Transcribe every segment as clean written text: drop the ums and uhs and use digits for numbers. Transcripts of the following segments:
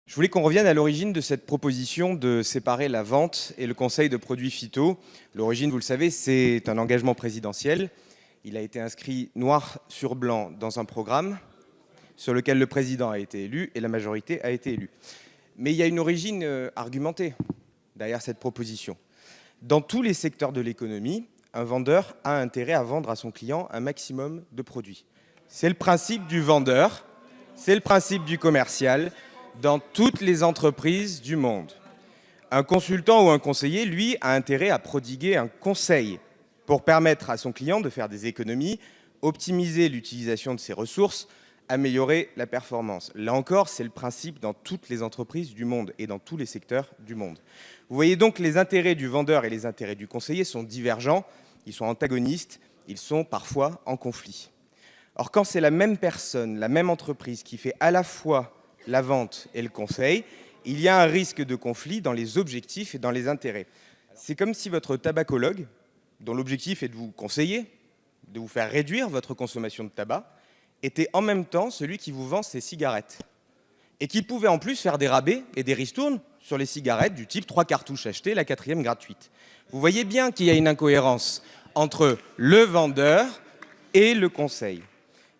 Je voulais qu'on revienne à l'origine de cette proposition de séparer la vente et le conseil de produits phyto. L'origine, vous le savez, c'est un engagement présidentiel. Il a été inscrit noir sur blanc dans un programme sur lequel le président a été élu et la majorité a été élue. Mais il y a une origine argumentée derrière cette proposition. Dans tous les secteurs de l'économie, un vendeur a intérêt à vendre à son client un maximum de produits. C'est le principe du vendeur, c'est le principe du commercial dans toutes les entreprises du monde. Un consultant ou un conseiller, lui, a intérêt à prodiguer un conseil pour permettre à son client de faire des économies, optimiser l'utilisation de ses ressources, améliorer la performance. Là encore, c'est le principe dans toutes les entreprises du monde et dans tous les secteurs du monde. Vous voyez donc que les intérêts du vendeur et les intérêts du conseiller sont divergents, ils sont antagonistes, ils sont parfois en conflit. Or, quand c'est la même personne, la même entreprise qui fait à la fois la vente et le conseil, il y a un risque de conflit dans les objectifs et dans les intérêts. C'est comme si votre tabacologue, dont l'objectif est de vous conseiller, de vous faire réduire votre consommation de tabac, était en même temps celui qui vous vend ses cigarettes. Et qui pouvait en plus faire des rabais et des ristournes sur les cigarettes du type 3 cartouches achetées, la 4e gratuite. Vous voyez bien qu'il y a une incohérence entre le vendeur et le conseil.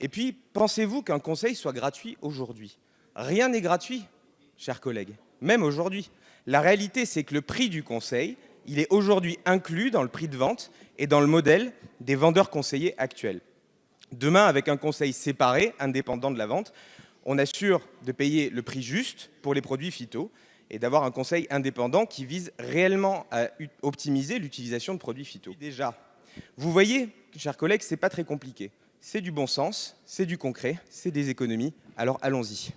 Et puis, pensez-vous qu'un conseil soit gratuit aujourd'hui ? Rien n'est gratuit, chers collègues, même aujourd'hui. La réalité, c'est que le prix du conseil, il est aujourd'hui inclus dans le prix de vente et dans le modèle des vendeurs conseillers actuels. Demain, avec un conseil séparé, indépendant de la vente, on assure de payer le prix juste pour les produits phyto et d'avoir un conseil indépendant qui vise réellement à optimiser l'utilisation de produits phyto. Déjà, vous voyez, chers collègues, ce n'est pas très compliqué. C'est du bon sens, c'est du concret, c'est des économies, alors allons-y.